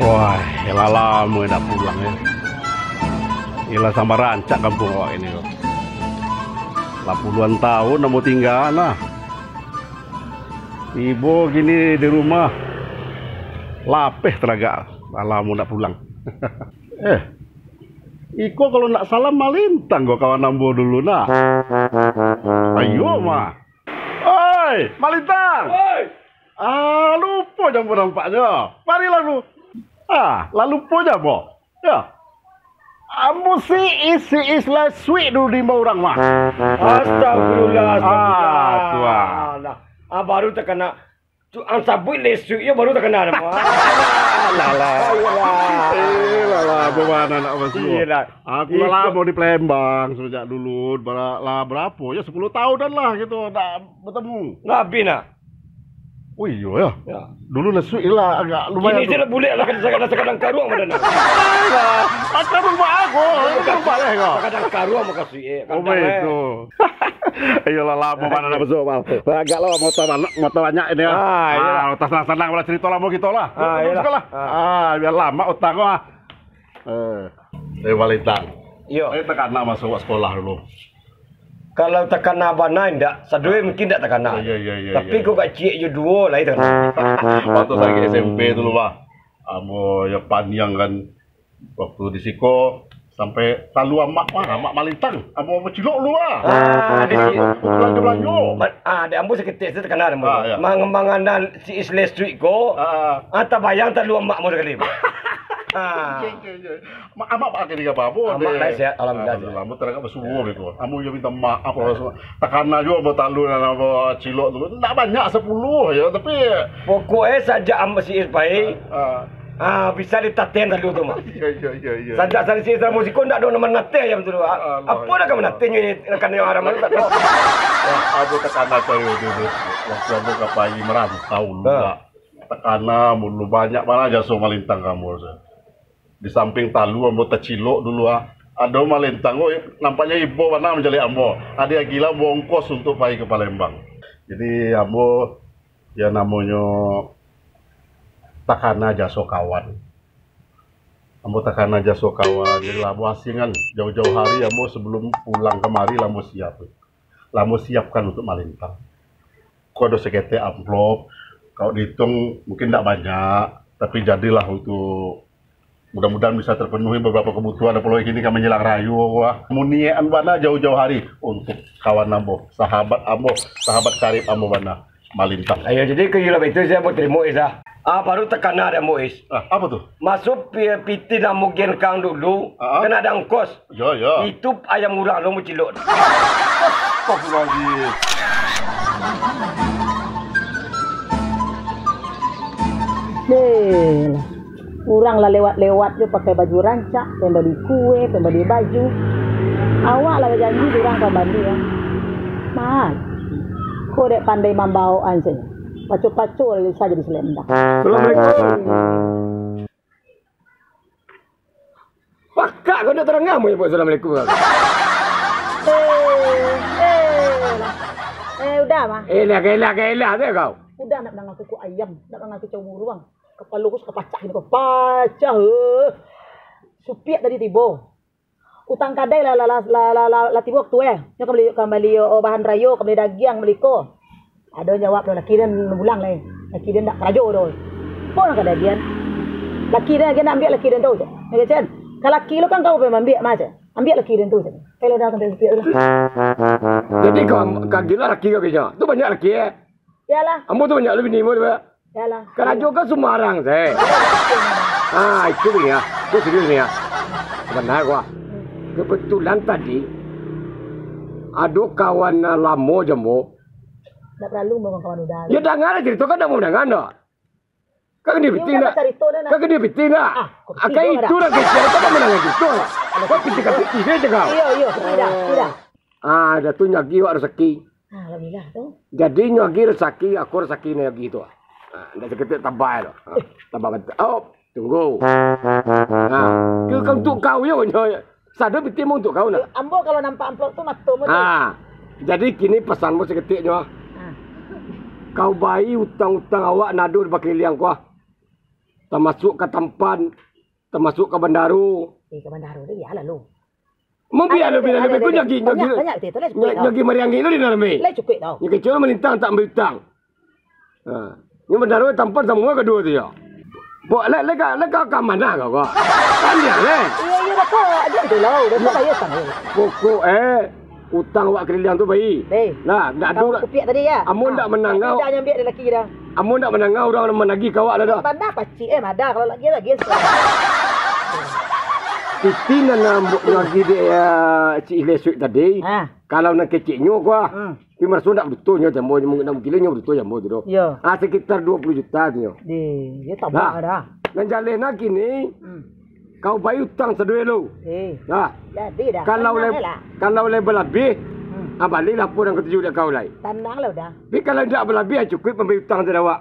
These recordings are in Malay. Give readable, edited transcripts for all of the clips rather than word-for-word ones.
Wah, elah lama dah pulang ya. Elah sama rancak kampung awak ini loh. Lah puluhan tahun dah mau tinggal lah. Ibu gini di rumah. Lapeh teragak. Dah lama nak pulang. Iko kalau nak salam malintang gua kawan Ambo dulu nak. Ayo mah. Oi, malintang. Oi. Lupa jam nampaknya. Marilah lu. Lalu lupa je bo. Ya. Ambo si is lah sweet dulu di orang mah. Astagfirullah. Tuah. Baru terkena ansabui lesu ya baru terkena nama. Lah, bagaimana nak masuk? Aku lama di Palembang sejak dulu. Berapa ya 10 tahunan lah gitu tak bertemu. Ngabi nak. Oh iya ya. Dulu lesu lah agak lumayan. Ini je lah boleh lah kadang-kadang karuang mana nak. Akan rumah aku. Lupa lah kau. Kadang karuang makasih. Oh itu. Ayolah lama mana nak masuk mal. Agak lah motor banyak ini ya. Otak senang-senang lah cerita lama gitu lah. Iyalah. Biar lama otak gua. Walintang. Yo. Tekan nak masuk sekolah dulu. Kalau terkena abana ndak, sadue mungkin ndak terkena. Iya. Tapi kau kat cik je dua lah itu. Waktu lagi SMP dulu bah. Amo ya panjang kan waktu di Siko sampai talu amak malintang. Amo cilok lu di belanja. Di ambo seketik terkena ambo. Mangembangan dan si Isle Street ko. Tak bayang talu amak mo sekali. Amak pakai tiga apa? Amak lah sihat, alhamdulillah. Lama terangkat bersubuh gitu. Amu juga minta maaf kalau takana juga buat talu dan apa cilok tu. Tak banyak 10 ya, tapi pokoknya saja ambo si Ispai. Bisa ditaten talu tu mak. Iya. Saja saya si musik ko ndak do nama nate ya betul. Apa dah kamu nate ni kan yang orang malu tak tahu. Aku takana tu dulu. Waktu aku kapai merantau lu. Takana mulu banyak mana aja so malintang kamu. Di samping talu ambo tecilok dulu ada malintang nampaknya ibu mana menjadi ambo ada gila bongkos untuk pergi ke Palembang. Jadi ambo ya namanya takana jaso kawan. Ambo takana jaso kawan. Jadi lambo asingan jauh-jauh hari ambo sebelum pulang kemari lambo siapkan untuk malintang. Kau ada sekete amplop. Kalau dihitung mungkin tidak banyak, tapi jadilah untuk mudah-mudahan bisa terpenuhi beberapa kebutuhan. Apalagi ini kami menjelang rayu, munian bana jauh-jauh hari untuk kawan ambo, sahabat karib ambo bana malintang. Ayo jadi kehidupan itu saya mau terima Isa. Baru tekana ada Mois. Apa tuh? Masuk piti namu genkang dulu, kena ada ongkos. Ya. Itu ayam murah lo mau cilok. Kok lagi? Kurang lah lewat-lewat je pakai baju rancak, pembeli kue, pembeli baju. Awak lah janji orang pembeli ya. Mal. Kau dek pandai membawaan saja. Pacu-pacu lagi saja di Selendang. Assalamualaikum. Pakak kau nak terang ngamu ya Pak. Assalamualaikum. Udah mah. Elah tu kau. Udah nak dengar kuku ayam, nak dengar kicau muruang. Kepala lu kepacak ni kepacak. Supiak tadi tibo. Utang kadai la tibo waktu Nya kembali bahan rayo, kembali daging beli ko. Ada jawab dah laki dan bulang lah. Laki dan tak kerajo dah. Pon kadagian. Laki dan nak ambil laki dan tu je. Ya kan? Kalau laki lu kan kau boleh ambil macam. Ambil laki dan tu je. Kalau dah sampai supiak tu. Jadi kau gila laki kau kerja. Tu banyak laki Yalah. Ambo tu banyak lebih ni mo dia. Yalah. Kerajo kan Semarang saya. Itu dia. Itu serius ni ya. Benar gua. Kebetulan tadi ada kawan lama jembo. Tak perlu mau kawan udah. Ya dengar cerita kan dah mau dengar dah. Kan dia betul tak? Kan dia betul tak? Akai itu lah kita kan menang gitu. Kau piti saja kau. Iya, tidak. Ada tu nyagi wak rezeki. Alhamdulillah tu. Jadi nyagi rezeki, aku rezeki ni gitu. Ndak seketik tabah tu. Tabah betul. Oh, tunggu. Kau untuk kau ya, sadar betul untuk kau nak. Ambo kalau nampak amplop tu mata mo. Jadi kini pesanmu seketiknya. Kau bayi utang-utang awak nado pakai liang kau. termasuk ke Tampan, termasuk ke Bandaru. Ke Bandaru dia ya lah lu. Membiar lebih ku nyagi banyak betul lah cukup. nyagi mariangi lu di dalam ni. Lah cukup tau. Ni kecil melintang tak ambil hutang. Ha. Ni Bandaru Tampan semua kedua tu ya. Buat lega ke mana kau? Kan dia le. Iya dah kau ada tu lah. Dah bayar sang. Pokok hutang awak keliling tu bayi. Nah, dak ada kopiak tadi ya. Amun dak menang kau. Dah nyambi ada lelaki dah. Amun dak menang kau orang menagi kau ada dah. Bandar pacik mada kalau lagi. Piti nak lagi dia Cik Lesuk tadi. Kalau nak keciknya gua. Tapi merasa tak betulnya jambu nak kilenya betul jambu tu doh. Ya. Sekitar 20 juta tu. Dia tak bah dah. Dan jalan nak kini. Kau bayar hutang sedua lu. Nah. Jadi dah. Kalau level lebih, baliklah pun yang ketujuh dia kau lai. Tenang lah dah. Tapi kalau tak berlebih cukup membayar hutang tu awak.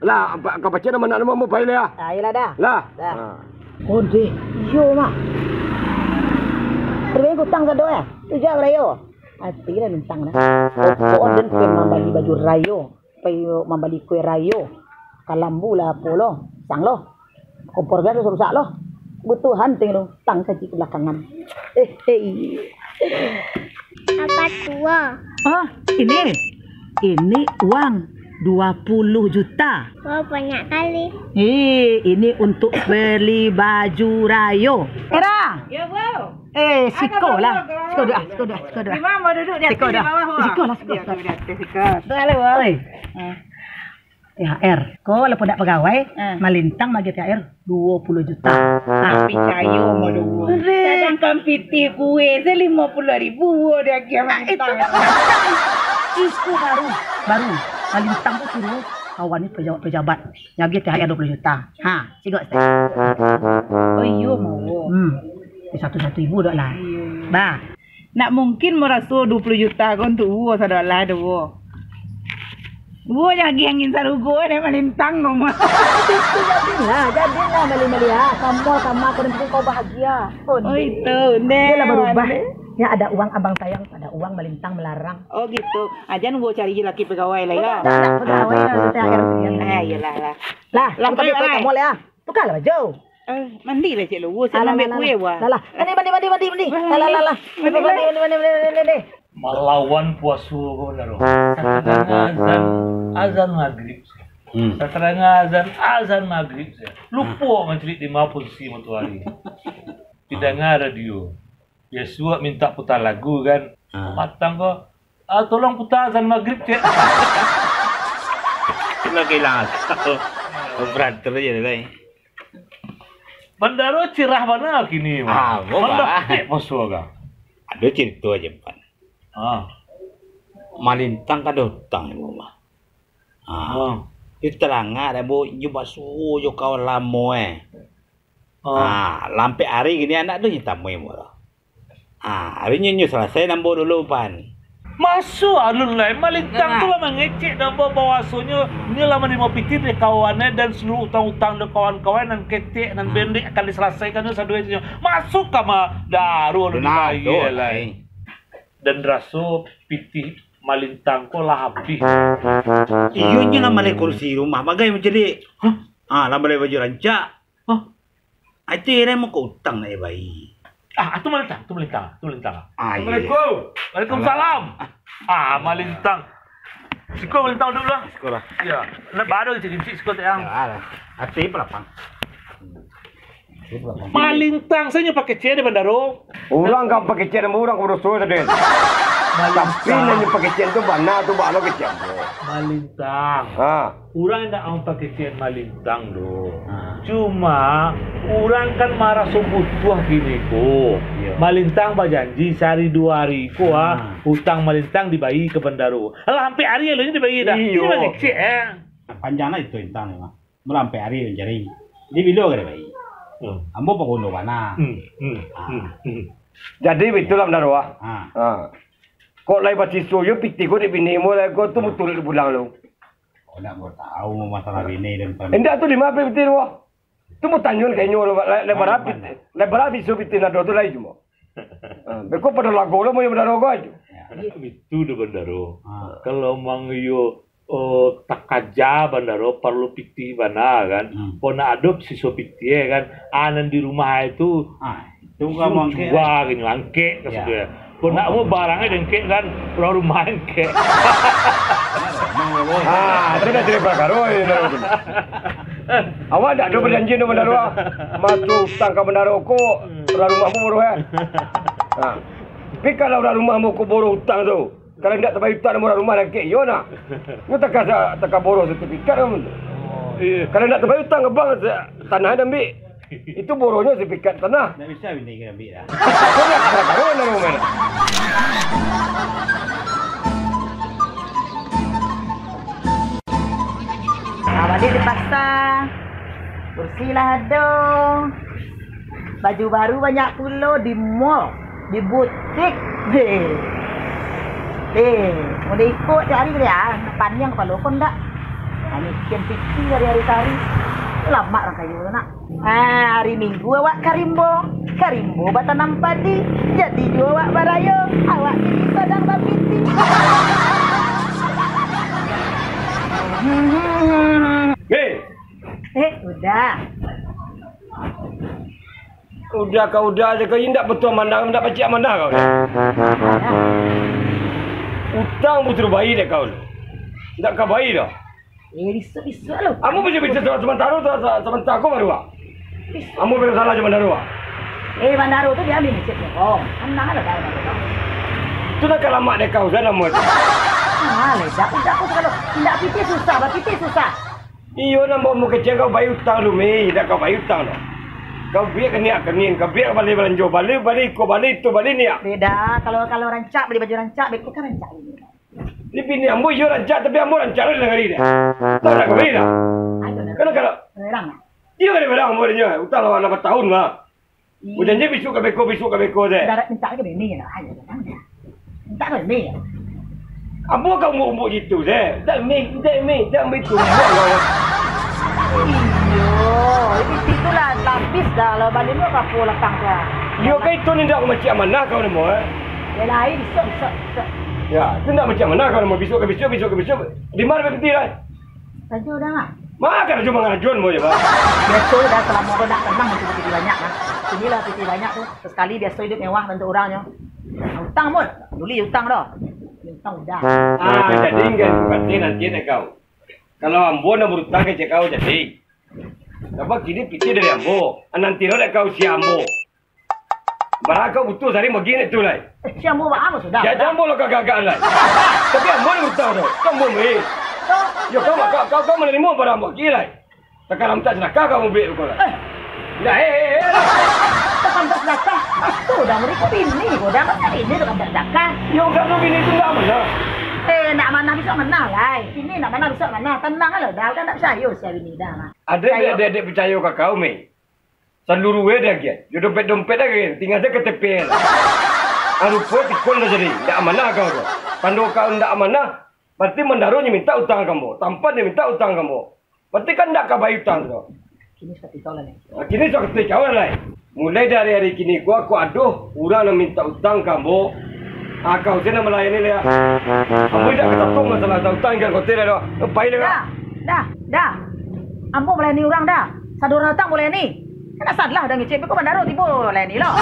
Lah, kau baca nama mau bayar lah. Iyalah dah. Lah. Oh deh, yo mak. Terus hutang sedua ya. Tujuh rayo. Hati lah bintang dah. Oh dan pe membeli baju rayo, pe membeli kue rayo. Kalambu lah polo, sang lo. Kompor gas rusak lo. Butuhan tinggal tang saji ke belakangan. Apa tua? Ini uang 20 juta. Oh, banyak kali. Ini untuk beli baju rayo. Era. Ya, Bu. Siko lah. Siko dah. Di mana mau duduk di atas di bawah? Siko lah. Tu ala, woi. THR. Kau walaupun tak pegawai, malintang bagi THR 20 juta. Tapi kayu mau dulu. Sedangkan piti kue 50.000 dia kira Itu baru. Malintang tu suruh kawan ni pejabat. Nyagi THR 20 juta. Sigok step. Oh, iyo mau. Satu-1,000 dah lah. Bah. Nak mungkin merasa 20 juta kau untuk uang sadalah dua. Gua lagi angin sarugo ni malintang kau mah. Jadilah mali-mali sama kau nanti kau bahagia. Oh itu, Dia lah berubah. Ya ada uang abang sayang, ada uang malintang melarang. Oh gitu. Ajan gua cari lelaki pegawai lah ya. Tak pegawai lah THR sekian. Iyalah lah. Lah, tapi kamu lah. Tukarlah baju. Mandi lah cik lu. Gua saya ambil kue wah. Lah. Mandi. Lah. Mandi. Melawan puasa kau benar. Azan maghrib. Sekarang azan maghrib saya. Lupa mencerit 5 posisi matahari. Didengar radio. Yesua minta putar lagu kan. Matang kau. Tolong putar azan maghrib cik. Kena kehilangan. Berantem aja lah. Bandaro cerah mana kini? Mana puasa kau? Ada cerita aja pan. Malintang kada hutang ibu mah. Itu terangah ada bu nyoba suruh jo kawan lamo lampe hari gini anak tu nyita mu ibu. Hari nyu selesai nambo dulu pan. Masuk alun lain malintang tu lah mengecek dan bahawasanya ni lah menerima pikir dari kawannya dan seluruh utang-utang dari kawan-kawan dan ketek dan bendek akan diselesaikan satu itu. Masuk kama daru alun lain. Dan rasa pitih malintang ko lah habis. Iyon nyo naman ay kursi rumah. Bagay mo jadi. Lambalay baju rancak. Itu yang mo ko utang na ibay. Itu malintang. Assalamualaikum. Waalaikumsalam. Malintang. Siko malintang dulu lah. Siko lah. Ya. Nak baru je kimsi siko yang. Hati pelapang. Malintang saya pakai C di Bandaro. Orang kau pakai C dan orang kau rusuh tadi. Tapi nanya pakai C tu mana tu bawa ke C. Malintang. Orang nak ang pakai C malintang do. Cuma orang kan marah sebutuh gini ko. Malintang berjanji sehari 2 hari ko hutang malintang dibayar ke Bandaro. Alah hampir hari lo ini dibayar dah. Ini pakai C Panjangnya itu intang memang. Melampai hari yang jari. Dia bilo ke dibayar. Ambo pakundo mana? Jadi betul lah Bandaro. Kok lai pasti suyo piti ko di bini mo lai ko tu mutul di pulang lo. Nak mau tahu masalah bini dan Endak tu 5 piti mo. Tu mo tanyon kanyo lo le barapi so piti na do tu lai jumo. Beko pada lago lo mo Bandaro ko aja. Itu di Bandaro. Kalau mang yo takaja bandaro perlu piti bana kan. Pona adopsi so piti kan. Anan di rumah itu Itu ka mangke. Wah, gini angke kasih ya. Pona mau barangnya dengke kan, rumah angke. Itu dah cerita karo ini. Awak dah ada berjanji dengan Bendaro. Masuk utang ke Bendaro ko, rumahmu bodoh ya. Tapi kalau rumahmu ko bodoh utang tu, kalau tidak terbayar utang murah rumah dan kek, yo nak. Mu tak bodoh sertifikat kamu. Kalau tidak terbayar utang ke bank tanah dan ambil. Itu bodohnya sertifikat tanah. Tak bisa bini kena ambil dah. Kau nak rumah. Balik di pasar, kursilah ada, baju baru banyak pula di mall, di butik. Mau ikut hari dia, panjang kepala pun tak. Ini kian fikir hari-hari tari, lama orang kayu nak. Hari Minggu awak karimbo batanam padi, jadi jua awak barayo, awak jadi sedang babiti. Udah. Udah kau aja kau indak betul mandang indak pacik mandang kau. Utang betul bayi deh kau. Indak kau bayi dah. Risuk lu. Kamu bisa sementara aku baru. Kamu belum salah cuma Bendaro. Bendaro tu dia ambil cek kau. Tenang ada dah. Tu nak lama deh kau sana mu. Ledak aku kalau tidak piti susah. Iyo nak mau kecil kau bayi utang lu me, dah kau bayi utang dah. Kau biar kenin, kau biar balik belanja, balik ni ya. Beda kalau rancak beli baju rancak, beku kan rancak ini. Ni bini ambo yo rancak tapi ambo rancak le negeri dah. Tak nak beli dah. Kalau Berang. dia kan berang ambo dia, utang lawan 8 tahun lah. Janji besok ke beko deh. Dah minta ke bini lah, ayo dah. Minta ke bini. Ambo kau mau umur gitu deh. Dah me tu. Iyo, itulah lapis dah. Kalau balik ni apa lekang tu. Yo kai tu ni dah macam mana kau ni mo? Dia lain besok. Ya, tu dah macam mana kau ni mo besok. Di mana berhenti lah? Saja dah mak. Makan cuma ngajuan mo ya, Pak. Biasa dah selama kau nak tenang untuk piti banyak kan. Inilah piti banyak tu. Sekali biasa hidup mewah bantu orangnya. Utang pun, dulu utang dah. Utang udah. Jadi kan nanti kau. Kalau ambo nak berutang ke kau jadi. Sebab kini piti dari ambo. Nanti kau si ambo. Barang kau butuh hari begini tu lah. Si ambo apa sudah? Ya ambo lo kagak lah. Tapi ambo ni berutang tu. Ambo me. Yo kau menerima barang ambo gila. Sekarang tak sedekah kau ambil kau lah. Dah Tekan tak sedekah. Tu dah mereka bini kau dah macam ini tu kan sedekah. Yo kau bini tu tak mana? Nak mana bisa mana lah. Ini nak mana bisa mana. Tenang lah dah. Kan tak percaya saya bini dah. Ada percaya ke kau me? Seluruh dah kan. Yo dompet dah kan. Tinggal je KTP lah. Rupa tikun dah jadi. Tak amanah kau tu. Pandu kau tak amanah. Berarti Bendaro ni minta utang kamu. Tampan dia minta utang kamu. Berarti kan tak kau bayar utang tu. Kini seperti kau lah ni. Kini seperti kau lah. Mulai dari hari kini aku aduh. Orang nak minta utang kamu. Kau sini melayani dia. Kamu tidak ketemu masalah utang kan kau tidak dah. Baik dah. Dah. Ambo melayani orang dah. Satu orang datang boleh ni. Kan asadlah dah ngecek. Kau Bendaro tiba melayani lah.